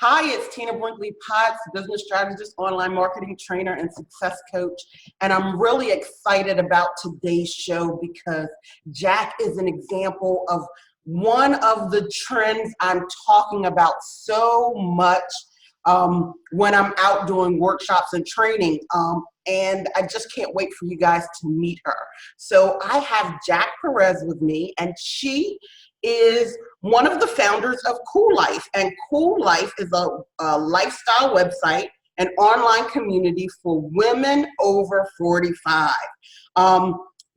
Hi, it's Tina Brinkley Potts, business strategist, online marketing trainer, and success coach. And I'm really excited about today's show because Jack is an example of one of the trends I'm talking about so much when I'm out doing workshops and training. And I just can't wait for you guys to meet her. So I have Jack Perez with me, and she is one of the founders of Cool Life. And Cool Life is a lifestyle website, an online community for women over 45.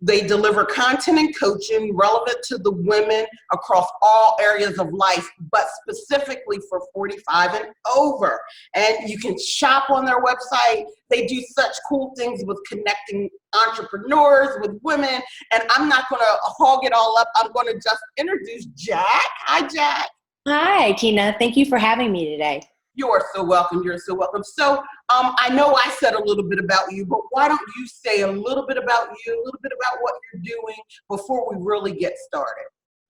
They deliver content and coaching relevant to the women across all areas of life, but specifically for 45 and over. And you can shop on their website. They do such cool things with connecting entrepreneurs with women. And I'm not going to hog it all up. I'm going to just introduce Jack. Hi, Jack. Hi, Tina. Thank you for having me today. You are so welcome. You're so welcome. So I know I said a little bit about you, but why don't you say a little bit about you, a little bit about what you're doing before we really get started?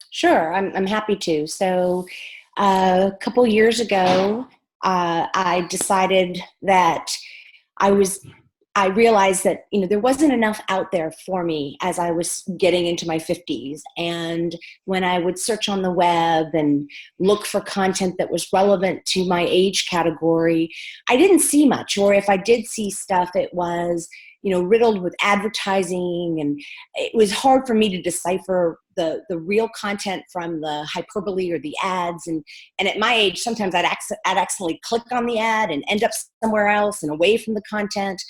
Sure, I'm happy to. So a couple years ago, I decided that I realized that, there wasn't enough out there for me as I was getting into my 50s. And when I would search on the web and look for content that was relevant to my age category, I didn't see much. Or if I did see stuff, it was, riddled with advertising. And it was hard for me to decipher the real content from the hyperbole or the ads. And at my age, sometimes I'd accidentally click on the ad and end up somewhere else and away from the content.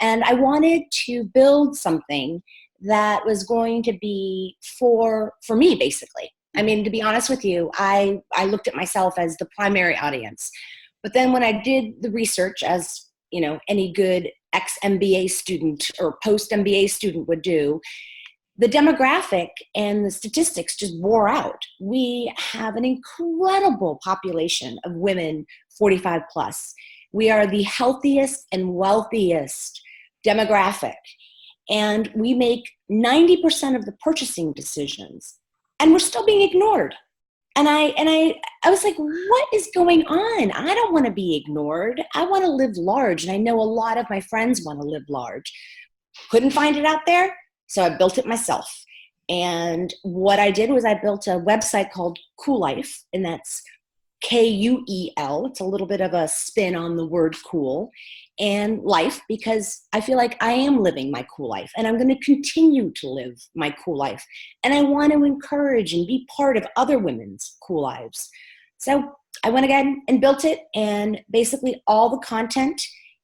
And I wanted to build something that was going to be for me, basically. I mean, to be honest with you, I looked at myself as the primary audience. But then when I did the research, as any good ex-MBA student or post-MBA student would do, the demographic and the statistics just bore out. We have an incredible population of women 45 plus. We are the healthiest and wealthiest demographic, and we make 90% of the purchasing decisions, and we're still being ignored. And I was like, what is going on? I don't want to be ignored. I want to live large, and I know a lot of my friends want to live large. Couldn't find it out there, so I built it myself. And what I did was I built a website called Cool Life, and that's Kuel. It's a little bit of a spin on the word cool, and life, because I feel like I am living my cool life, and I'm going to continue to live my cool life. And I want to encourage and be part of other women's cool lives. So I went again and built it, and basically all the content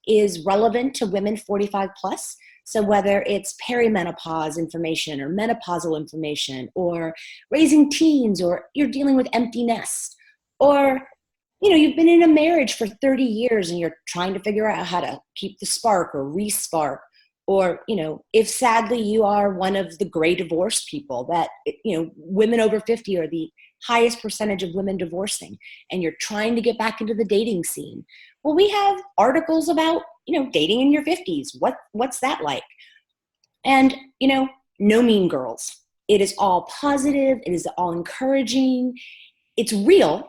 is relevant to women 45 plus. So whether it's perimenopause information or menopausal information, or raising teens, or you're dealing with empty nests, or you've been in a marriage for 30 years and you're trying to figure out how to keep the spark or re-spark, or if sadly you are one of the gray divorce people that women over 50 are the highest percentage of women divorcing, and you're trying to get back into the dating scene. Well, we have articles about dating in your 50s. What's that like? And no mean girls. It is all positive. It is all encouraging. It's real.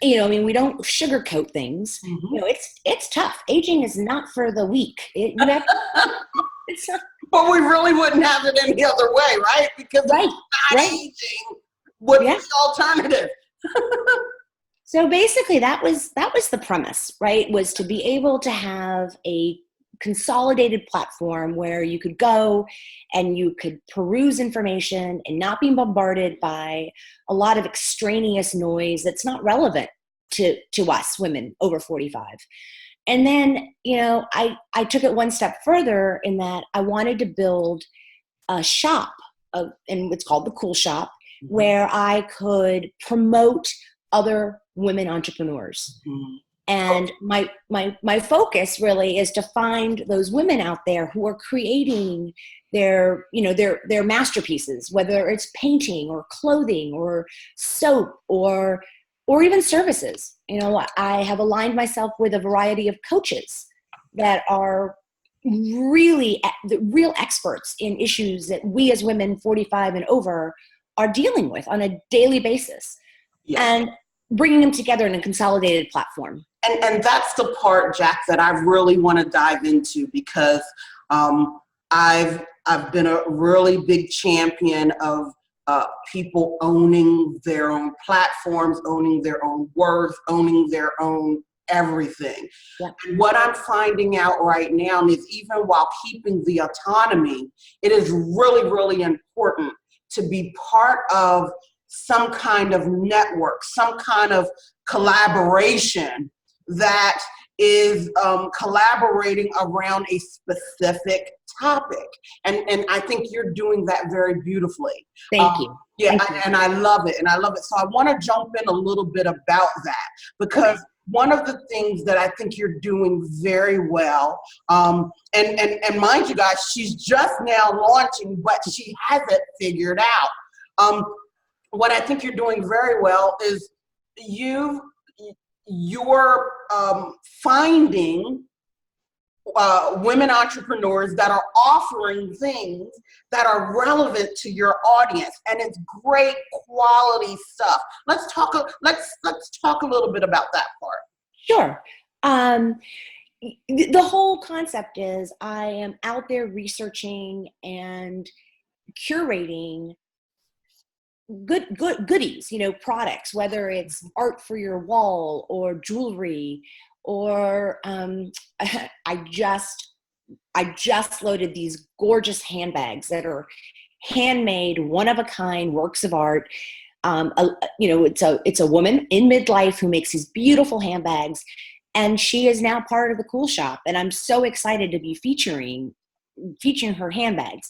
We don't sugarcoat things. Mm-hmm. It's tough. Aging is not for the weak. It's not. But we really wouldn't have it any other way, right? Because right. Aging would be the alternative. So basically that was the premise, right? Was to be able to have a consolidated platform where you could go and you could peruse information and not be bombarded by a lot of extraneous noise that's not relevant to us women over 45. And then, I took it one step further in that I wanted to build a shop, and it's called the Cool Shop, mm-hmm. where I could promote other women entrepreneurs. Mm-hmm. And my focus really is to find those women out there who are creating their masterpieces, whether it's painting or clothing or soap or even services. I have aligned myself with a variety of coaches that are really the real experts in issues that we as women 45 and over are dealing with on a daily basis. Yes. And bringing them together in a consolidated platform. And that's the part, Jack, that I really want to dive into, because I've been a really big champion of people owning their own platforms, owning their own worth, owning their own everything. Yeah. And what I'm finding out right now is, even while keeping the autonomy, it is really, really important to be part of some kind of network, some kind of collaboration that is collaborating around a specific topic. And I think you're doing that very beautifully. Thank you. Yeah, Thank you. and I love it. And I love it. So I want to jump in a little bit about that, because one of the things that I think you're doing very well, and mind you guys, she's just now launching, but she hasn't figured out. What I think you're doing very well is you're finding women entrepreneurs that are offering things that are relevant to your audience, and it's great quality stuff. Let's talk a little bit about that part. Sure. The whole concept is, I am out there researching and curating goodies, products, whether it's art for your wall or jewelry, or I just loaded these gorgeous handbags that are handmade, one of a kind works of art. It's a woman in midlife who makes these beautiful handbags, and she is now part of the Cool Shop, and I'm so excited to be featuring her handbags.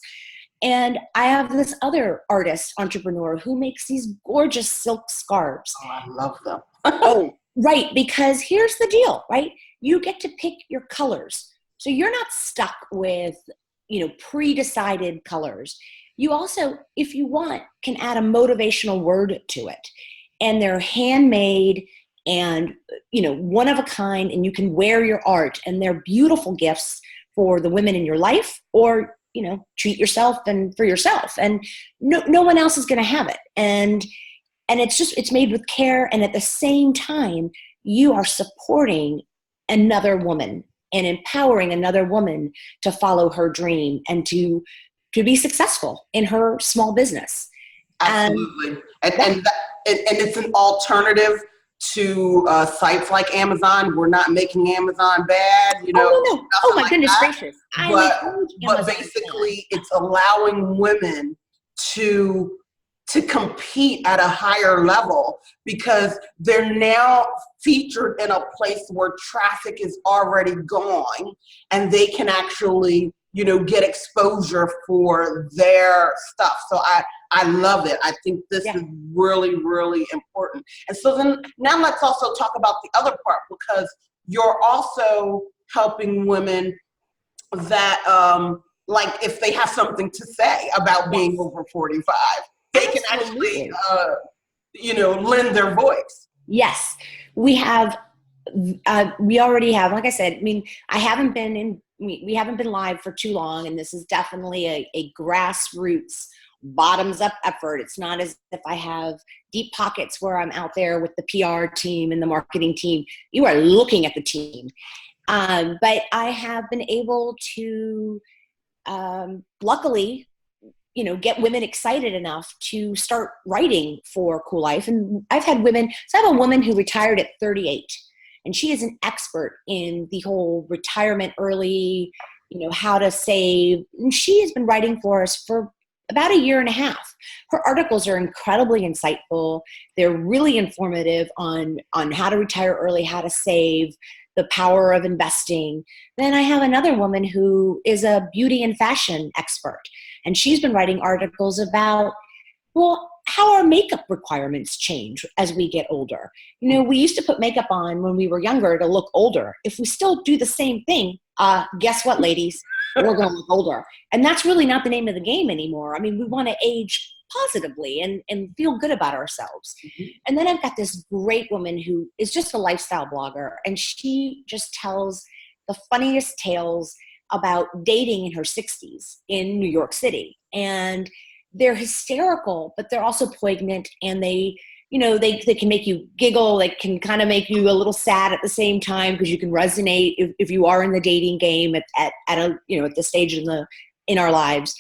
And I have this other artist entrepreneur who makes these gorgeous silk scarves. Oh, I love them. Oh, right, because here's the deal, right? You get to pick your colors. So you're not stuck with, pre-decided colors. You also, if you want, can add a motivational word to it. And they're handmade and, one of a kind, and you can wear your art, and they're beautiful gifts for the women in your life, or, treat yourself and for yourself. And no one else is going to have it. And it's made with care. And at the same time, you are supporting another woman and empowering another woman to follow her dream and to be successful in her small business. Absolutely. And it's an alternative to sites like Amazon. We're not making Amazon bad, no. Oh my goodness gracious. But basically it's allowing women to compete at a higher level, because they're now featured in a place where traffic is already going, and they can actually, get exposure for their stuff. So I love it. I think this is really, really important. And so then now let's also talk about the other part, because you're also helping women that, like, if they have something to say about being over 45, they can actually, lend their voice. Yes, we have. We already have. Like I said, we haven't been live for too long, and this is definitely a grassroots, bottoms up effort. It's not as if I have deep pockets where I'm out there with the PR team and the marketing team. You are looking at the team, but I have been able to, luckily, get women excited enough to start writing for Cool Life. And I've had women, so I have a woman who retired at 38, and she is an expert in the whole retirement early, how to save. And she has been writing for us for about a year and a half. Her articles are incredibly insightful. They're really informative on how to retire early, how to save, the power of investing. Then I have another woman who is a beauty and fashion expert, and she's been writing articles about, how our makeup requirements change as we get older. We used to put makeup on when we were younger to look older. If we still do the same thing, guess what, ladies? We're going to look older. And that's really not the name of the game anymore. We want to age positively and feel good about ourselves. Mm-hmm. And then I've got this great woman who is just a lifestyle blogger, and she just tells the funniest tales about dating in her 60s in New York City. And they're hysterical, but they're also poignant, and they they can make you giggle. They can kind of make you a little sad at the same time, because you can resonate if you are in the dating game at the stage in our lives.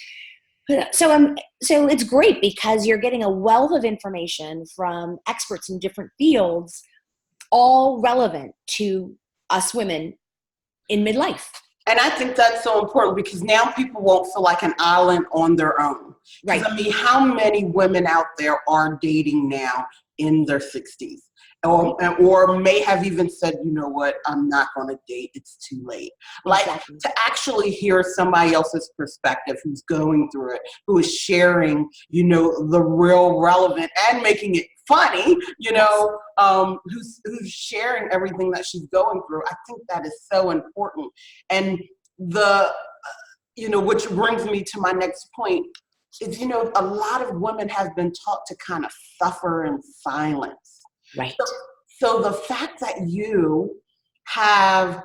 So it's great because you're getting a wealth of information from experts in different fields, all relevant to us women in midlife. And I think that's so important, because now people won't feel like an island on their own. Right. I mean, how many women out there are dating now in their 60s? Or may have even said, you know what, I'm not going to date, it's too late. Like, Exactly. to actually hear somebody else's perspective who's going through it, who is sharing, the real relevant and making it funny, who's sharing everything that she's going through. I think that is so important. And which brings me to my next point is, a lot of women have been taught to kind of suffer in silence. Right. So the fact that you have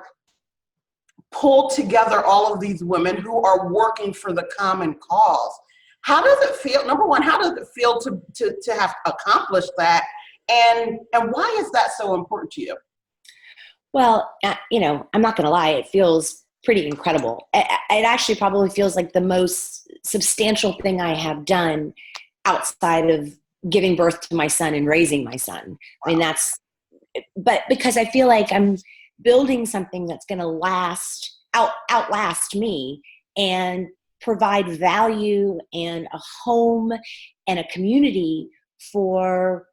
pulled together all of these women who are working for the common cause, how does it feel? Number one, how does it feel to have accomplished that? And why is that so important to you? Well, I'm not going to lie. It feels pretty incredible. It actually probably feels like the most substantial thing I have done outside of giving birth to my son and raising my son. I mean, but because I feel like I'm building something that's going to outlast me and provide value and a home and a community for,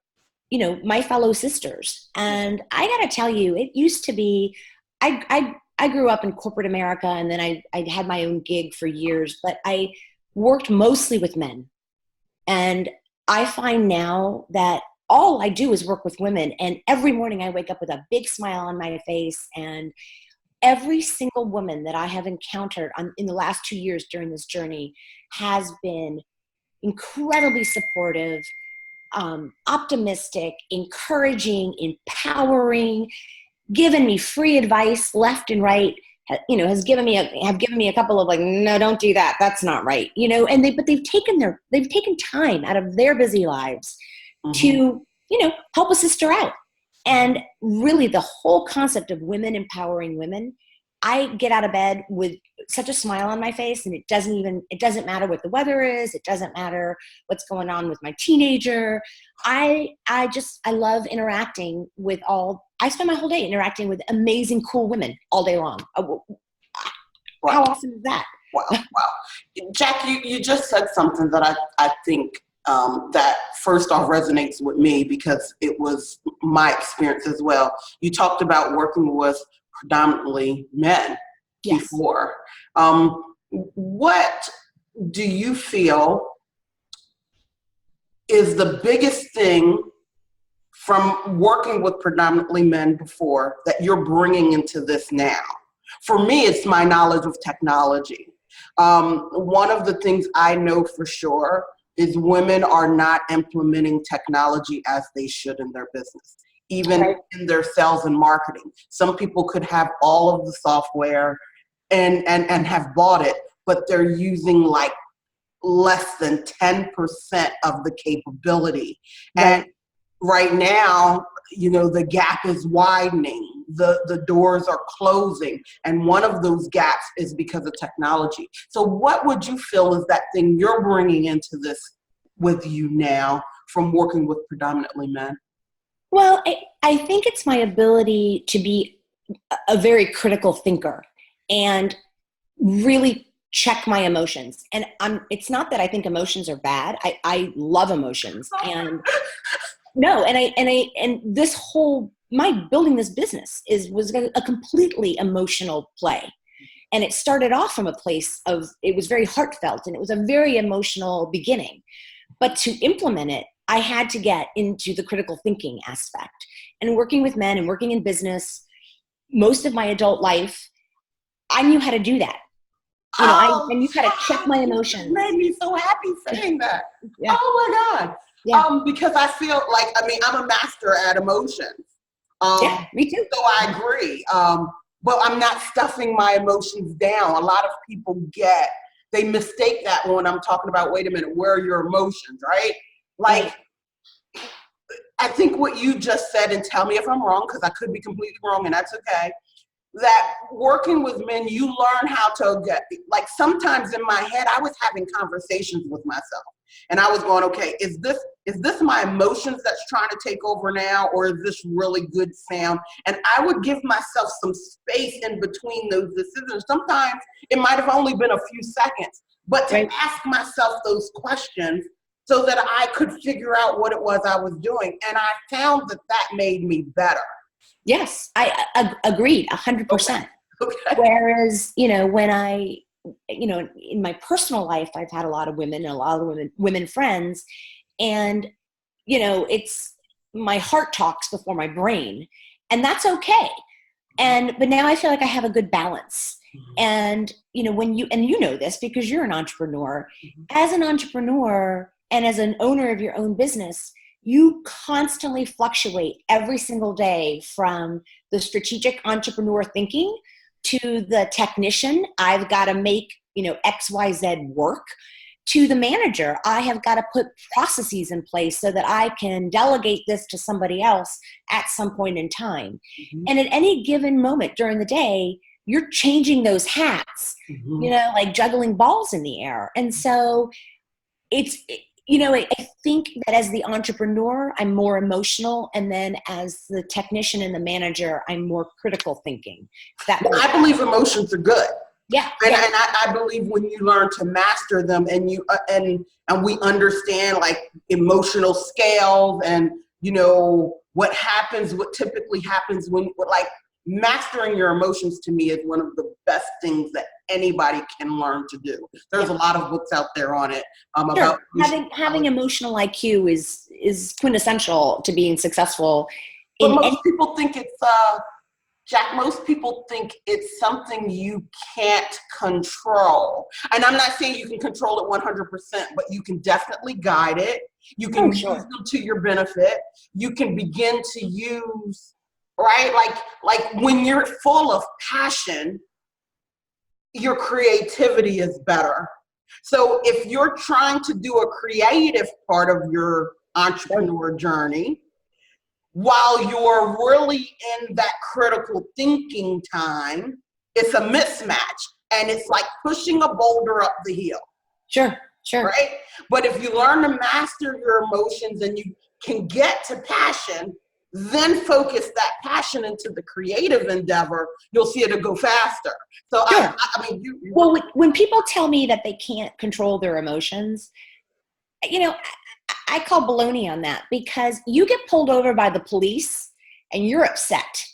my fellow sisters. And I got to tell you, it used to be, I grew up in corporate America, and then I had my own gig for years, but I worked mostly with men. And I find now that all I do is work with women, and every morning I wake up with a big smile on my face, and every single woman that I have encountered in the last 2 years during this journey has been incredibly supportive, optimistic, encouraging, empowering, given me free advice left and right, have given me a couple of like, no, don't do that. That's not right. But they've taken time out of their busy lives to, help a sister out. And really the whole concept of women empowering women, I get out of bed with such a smile on my face, and it doesn't matter what the weather is. It doesn't matter what's going on with my teenager. I love interacting with I spend my whole day interacting with amazing, cool women all day long. How awesome is that? Wow. Jack, you just said something that I think that first off resonates with me, because it was my experience as well. You talked about working with predominantly men. Yes. Before. What do you feel is the biggest thing from working with predominantly men before that you're bringing into this now? For me, it's my knowledge of technology. One of the things I know for sure is women are not implementing technology as they should in their business, even in their sales and marketing. Some people could have all of the software and have bought it, but they're using like less than 10% of the capability. Right. And right now, the gap is widening. The doors are closing. And one of those gaps is because of technology. So what would you feel is that thing you're bringing into this with you now from working with predominantly men? Well, I think it's my ability to be a very critical thinker and really check my emotions. And it's not that I think emotions are bad. I love emotions. And no, and this whole, my building this business was a completely emotional play. And it started off from a place of, it was very heartfelt, and it was a very emotional beginning. But to implement it, I had to get into the critical thinking aspect. And working with men and working in business, most of my adult life, I knew how to do that. I knew how to check my emotions. You made me so happy saying that. Yeah. Oh my God. Yeah. Because I feel like, I'm a master at emotions. Yeah, me too. So I agree. But I'm not stuffing my emotions down. A lot of people they mistake that when I'm talking about, wait a minute, where are your emotions, right? Like, I think what you just said, and tell me if I'm wrong, because I could be completely wrong, and that's okay, that working with men, you learn how to get, like sometimes in my head, I was having conversations with myself. And I was going, okay, is this my emotions that's trying to take over now, or is this really good sound? And I would give myself some space in between those decisions. Sometimes it might have only been a few seconds, but to Right. ask myself those questions so that I could figure out what it was I was doing. And I found that that made me better. Yes, I agreed 100%. Okay. Whereas, when in my personal life, I've had a lot of women and a lot of women friends, and, it's my heart talks before my brain, and that's okay. But now I feel like I have a good balance. And, when you know this because you're an entrepreneur, as an entrepreneur and as an owner of your own business, you constantly fluctuate every single day from the strategic entrepreneur thinking to the technician. I've got to make, XYZ work, to the manager. I have got to put processes in place so that I can delegate this to somebody else at some point in time. Mhm. And at any given moment during the day, you're changing those hats, Mhm. like juggling balls in the air. And so I think that as the entrepreneur, I'm more emotional. And then as the technician and the manager, I'm more critical thinking. I believe emotions are good. Yeah. And, Yeah. and I believe when you learn to master them and you and we understand like emotional scales and what typically happens when like mastering your emotions to me is one of the best things that anybody can learn to do. There's a lot of books out there on it about Sure. Having emotional IQ is quintessential to being successful. but most people think it's Jack, most people think it's something you can't control. And I'm not saying you can control it 100%, but you can definitely guide it. You can use them to your benefit. You can begin to use, right? Like when you're full of passion, your creativity is better. So if you're trying to do a creative part of your entrepreneur journey, while you're really in that critical thinking time, it's a mismatch. And it's like pushing a boulder up the hill. Sure. Right? But if you learn to master your emotions and you can get to passion, then focus that passion into the creative endeavor, you'll see it'll go faster. So Sure. I mean, well, when people tell me that they can't control their emotions, I call baloney on that, because you get pulled over by the police and you're upset.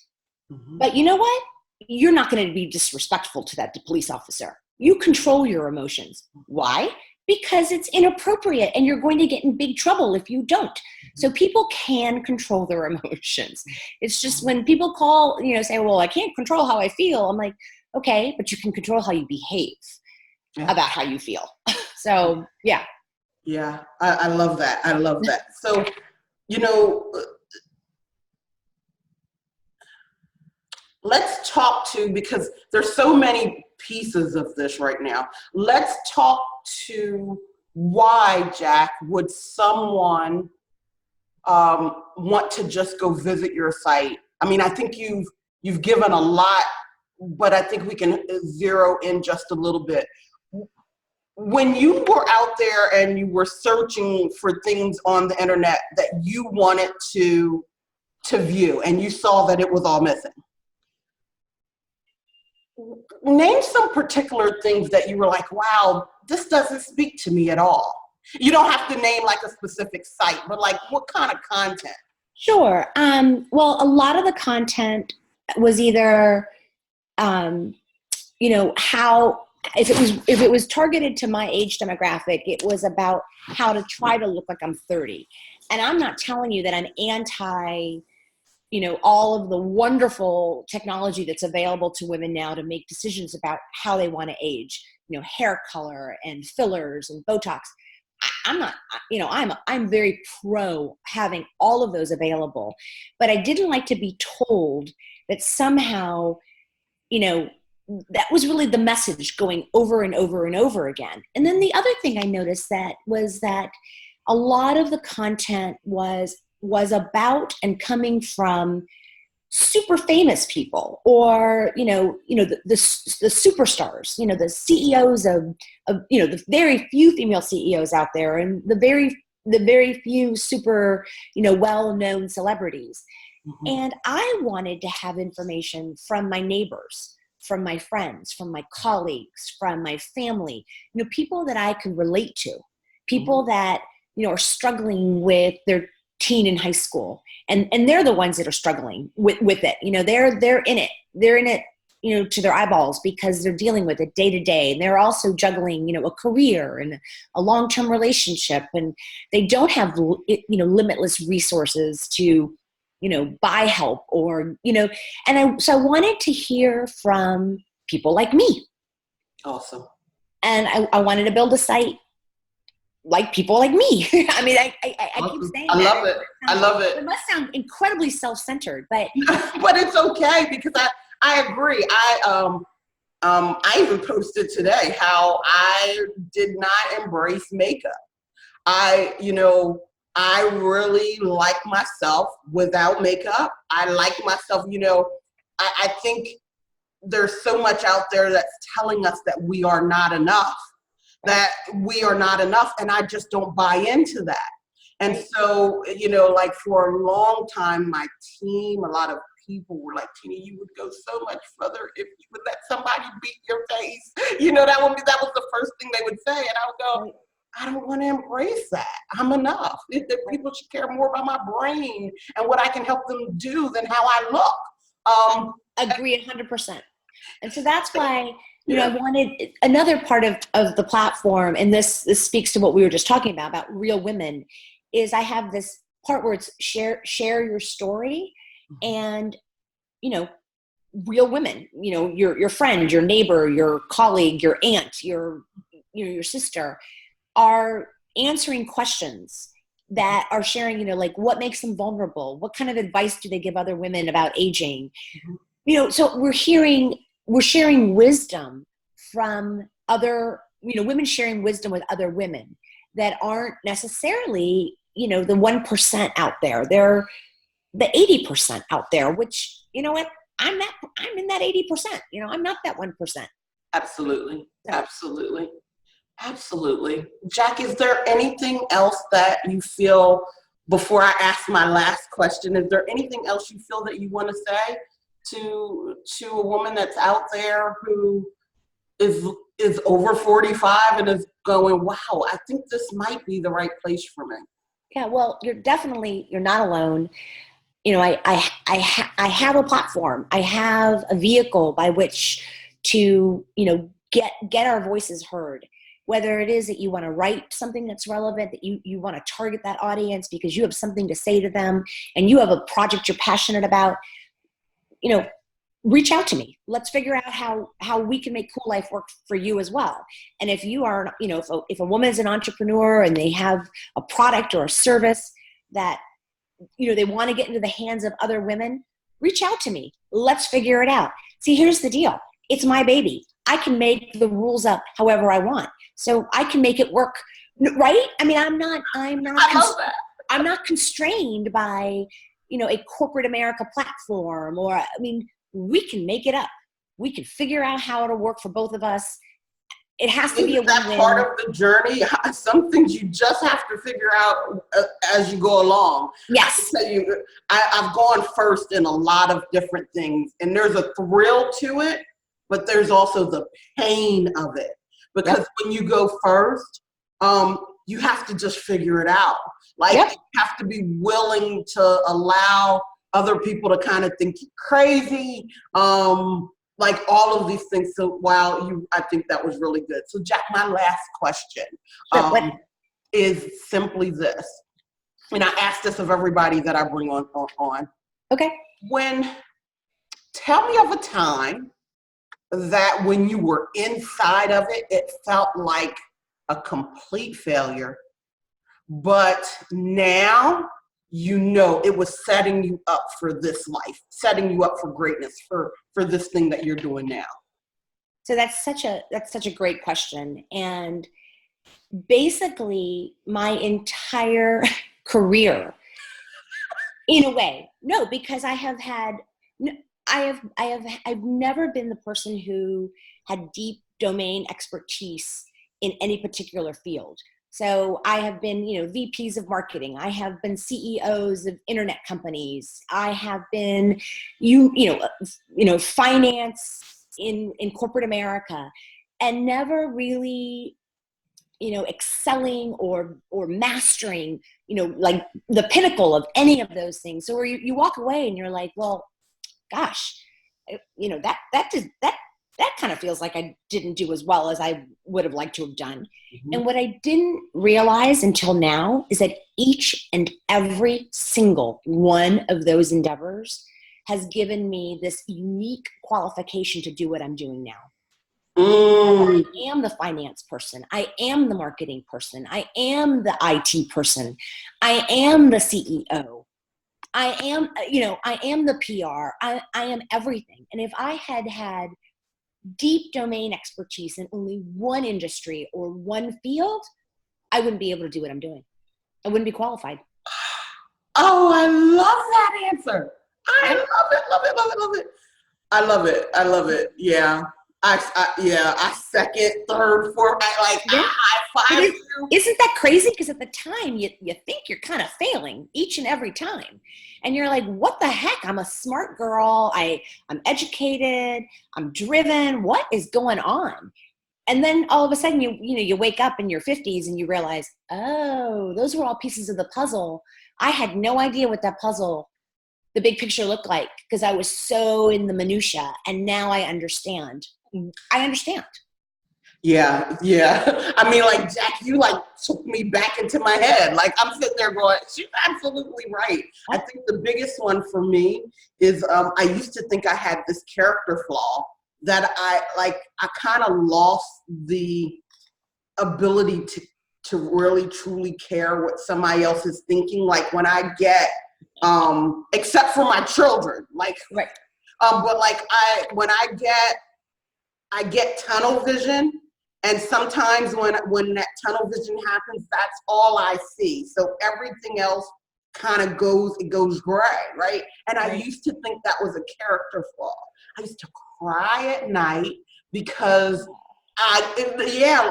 Mhm. But you know what? You're not going to be disrespectful to that police officer. You control your emotions. Why? Because it's inappropriate and you're going to get in big trouble if you don't. So people can control their emotions. It's just when people call, say, well, I can't control how I feel. I'm like, okay, but you can control how you behave about how you feel. So, yeah. Yeah, I love that. I love that. So, let's talk because there's so many pieces of this right now. Let's talk to why, Jack, would someone want to just go visit your site? I mean, I think you've given a lot, but I think we can zero in just a little bit. When you were out there and you were searching for things on the internet that you wanted to view and you saw that it was all missing, name some particular things that you were like, wow, this doesn't speak to me at all. You don't have to name like a specific site, but like what kind of content? Sure. Well, a lot of the content was either, how, if it was targeted to my age demographic, it was about how to try to look like I'm 30. And I'm not telling you that I'm anti, all of the wonderful technology that's available to women now to make decisions about how they want to age, hair color and fillers and Botox. I'm not, I'm very pro having all of those available, but I didn't like to be told that somehow, that was really the message going over and over and over again. And then the other thing I noticed was that a lot of the content was was about and coming from super famous people, or the superstars, the CEOs of the very few female CEOs out there, and the very few super well-known celebrities. Mhm. And I wanted to have information from my neighbors, from my friends, from my colleagues, from my family, people that I could relate to, people that are struggling with their teen in high school, and they're the ones that are struggling with it. They're in it to their eyeballs, because they're dealing with it day to day, and they're also juggling a career and a long-term relationship, and they don't have limitless resources to buy help, or so I wanted to hear from people like me. Awesome. And I wanted to build a site like people like me. I mean, I keep saying I that. love it. I love it. It must sound incredibly self-centered, but But it's okay, because I agree. I even posted today how I did not embrace makeup. I really like myself without makeup. I like myself, I think there's so much out there that's telling us that we are not enough, and I just don't buy into that. And so, like for a long time, my team, a lot of people were like, Tina, you would go so much further if you would let somebody beat your face. That was the first thing they would say. And I would go, I don't want to embrace that. I'm enough. People should care more about my brain and what I can help them do than how I look. Agree 100%. And so that's why, I wanted another part of the platform, and this speaks to what we were just talking about Real Women, is I have this part where it's share your story, and, real women, your friend, your neighbor, your colleague, your aunt, your sister, are answering questions that are sharing, like what makes them vulnerable? What kind of advice do they give other women about aging? So we're sharing wisdom from other, women sharing wisdom with other women that aren't necessarily, the 1% out there. They're the 80% out there, which, what? I'm in that 80%. I'm not that 1%. Absolutely. Absolutely. Absolutely. Jack, is there anything else that you feel, before I ask my last question, is there anything else you feel that you want to say to a woman that's out there who is over 45 and is going, wow, I think this might be the right place for me? Yeah, well, you're not alone. I have a platform. I have a vehicle by which to, get our voices heard. Whether it is that you want to write something that's relevant, that you want to target that audience because you have something to say to them, and you have a project you're passionate about, reach out to me. Let's figure out how we can make Cool Life work for you as well. And if you are, if a woman is an entrepreneur and they have a product or a service that, they want to get into the hands of other women, reach out to me. Let's figure it out. See, here's the deal. It's my baby. I can make the rules up however I want. So I can make it work, right? I mean, I'm not constrained by, a corporate America platform, or, we can make it up. We can figure out how it'll work for both of us. It has to be a win-win. That part of the journey. Some things you just have to figure out as you go along. Yes. I tell you, I've gone first in a lot of different things, and there's a thrill to it, but there's also the pain of it. Because when you go first, you have to just figure it out. You have to be willing to allow other people to kind of think you're crazy, all of these things. So I think that was really good. So Jack, my last question is simply this, and I ask this of everybody that I bring on. Okay. Tell me of a time that when you were inside of it, it felt like a complete failure, but now it was setting you up for this life, setting you up for greatness, for this thing that you're doing now. So that's such a great question. And basically my entire career In a way, no, because I have had, I've never been the person who had deep domain expertise in any particular field. So I have been, VPs of marketing. I have been CEOs of internet companies. I have been, finance in corporate America, and never really excelling or mastering, like the pinnacle of any of those things. So where you walk away and you're like, well, gosh, that kind of feels like I didn't do as well as I would have liked to have done. Mhm. And what I didn't realize until now is that each and every single one of those endeavors has given me this unique qualification to do what I'm doing now. I am the finance person. I am the marketing person. I am the IT person. I am the CEO. I am, I am the PR. I am everything. And if I had had deep domain expertise in only one industry or one field, I wouldn't be able to do what I'm doing. I wouldn't be qualified. Oh, I love that answer. I love it, love it, love it, love it. I love it. I love it. Yeah. I second, third, fourth, high five you. Isn't that crazy? Because at the time, you think you're kind of failing each and every time. And you're like, what the heck? I'm a smart girl. I'm educated. I'm driven. What is going on? And then all of a sudden, you wake up in your 50s and you realize, oh, those were all pieces of the puzzle. I had no idea what that puzzle, the big picture, looked like, because I was so in the minutia. And now I understand. Yeah. I mean, like, Jack, you took me back into my head. Like, I'm sitting there going, she's absolutely right. I think the biggest one for me is I used to think I had this character flaw that I kind of lost the ability to really truly care what somebody else is thinking. Like when I get, except for my children, like, right. But like when I get tunnel vision, and sometimes when that tunnel vision happens, that's all I see. So everything else kind of goes gray, right? And I used to think that was a character flaw. I used to cry at night because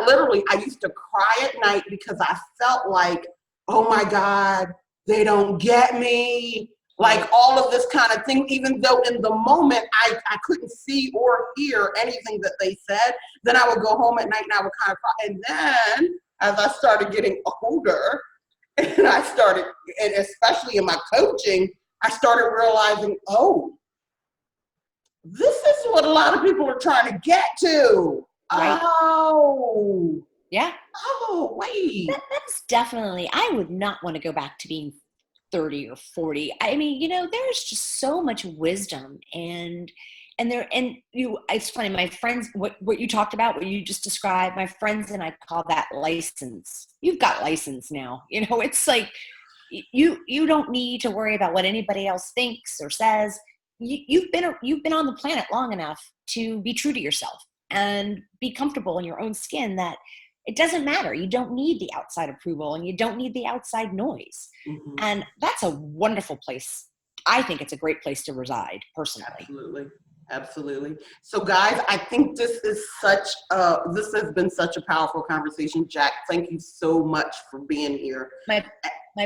literally, I used to cry at night because I felt like, oh my God, they don't get me. Like all of this kind of thing, even though in the moment I couldn't see or hear anything that they said, then I would go home at night and I would kind of cry. And then as I started getting older, and especially in my coaching, I started realizing, oh, this is what a lot of people are trying to get to. Right. Oh. Yeah. Oh, wait. That's definitely, I would not want to go back to being 30 or 40. I mean, there's just so much wisdom it's funny, my friends, what you talked about, what you just described, my friends and I call that license. You've got license now. It's like you don't need to worry about what anybody else thinks or says. You've been on the planet long enough to be true to yourself and be comfortable in your own skin, that it doesn't matter. You don't need the outside approval and you don't need the outside noise. Mm-hmm. And that's a wonderful place. I think it's a great place to reside, personally. Absolutely. So guys, I think this has been such a powerful conversation. Jack, thank you so much for being here. My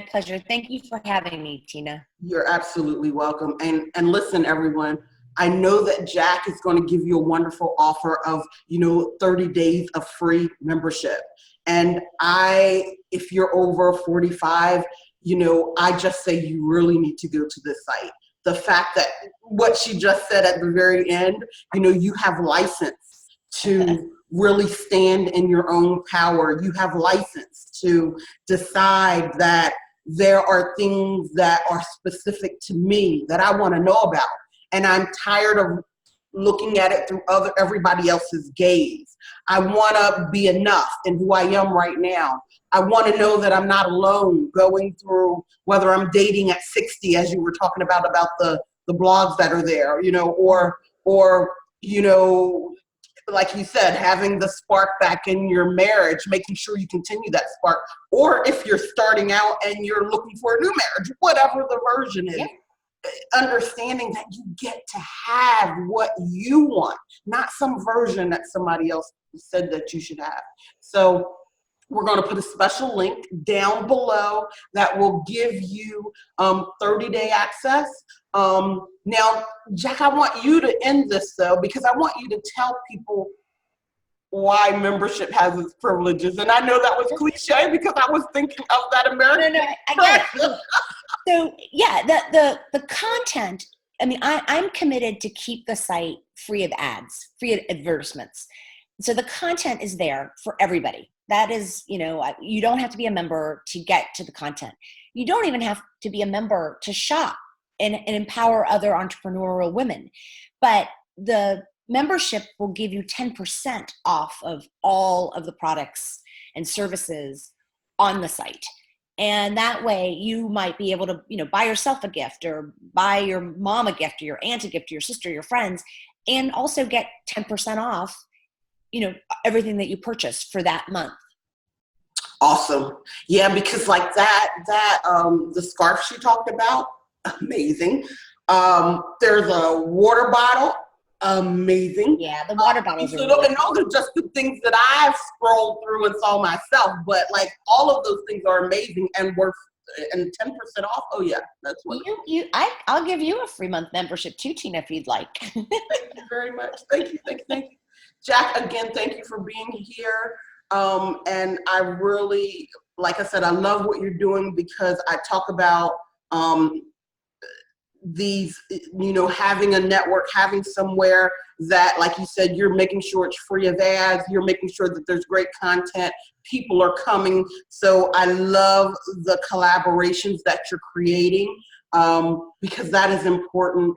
pleasure. Thank you for having me, Tina. You're absolutely welcome. And listen, everyone, I know that Jack is going to give you a wonderful offer of, 30 days of free membership. And if you're over 45, I just say you really need to go to this site. The fact that what she just said at the very end, you have license to really stand in your own power. You have license to decide that there are things that are specific to me that I want to know about. And I'm tired of looking at it through everybody else's gaze. I want to be enough in who I am right now. I want to know that I'm not alone going through, whether I'm dating at 60, as you were talking about the blogs that are there, or like you said, having the spark back in your marriage, making sure you continue that spark. Or if you're starting out and you're looking for a new marriage, whatever the version is, Yep. understanding that you get to have what you want, not some version that somebody else said that you should have. So we're going to put a special link down below that will give you 30-day access. Now, Jack, I want you to end this, though, because I want you to tell people why membership has its privileges. And I know that was cliche because I was thinking of that American. No, I get it. So yeah, the content, I mean, I'm committed to keep the site free of ads, free of advertisements. So the content is there for everybody. That is, you don't have to be a member to get to the content. You don't even have to be a member to shop and empower other entrepreneurial women. But the membership will give you 10% off of all of the products and services on the site. And that way you might be able to, buy yourself a gift or buy your mom a gift or your aunt a gift or your sister, your friends, and also get 10% off, everything that you purchase for that month. Awesome. Yeah, because like the scarf she talked about, amazing. There's a water bottle, amazing. Yeah, the water bottles And those are just the things that I've scrolled through and saw myself, but like all of those things are amazing and worth, and 10% off. Oh yeah, that's what. I'll give you a free month membership too, Tina, if you'd like. Thank you very much. Thank you. Jack, again, thank you for being here. And I really, like I said, I love what you're doing because I talk about these, having a network, having somewhere that, like you said, you're making sure it's free of ads, you're making sure that there's great content, people are coming. So I love the collaborations that you're creating because that is important.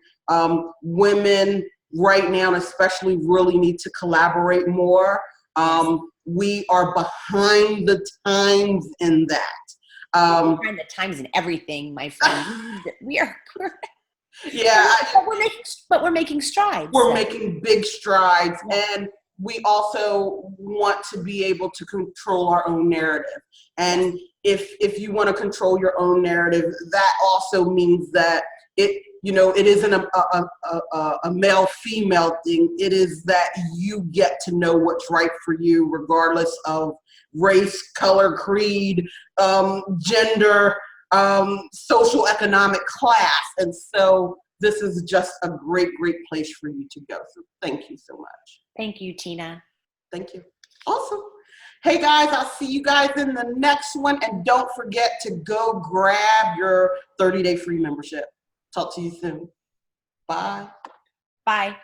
Women right now, especially, really need to collaborate more. We are behind the times in that. Behind the times in everything, my friend. We are. Yeah, but we're making strides. We're making big strides, and we also want to be able to control our own narrative. And if you want to control your own narrative, that also means that it isn't a male-female thing. It is that you get to know what's right for you, regardless of race, color, creed, gender, social economic class. And so this is just a great, great place for you to go. So thank you so much. Thank you, Tina. Thank you. Awesome. Hey guys, I'll see you guys in the next one. And don't forget to go grab your 30-day free membership. Talk to you soon. Bye. Bye.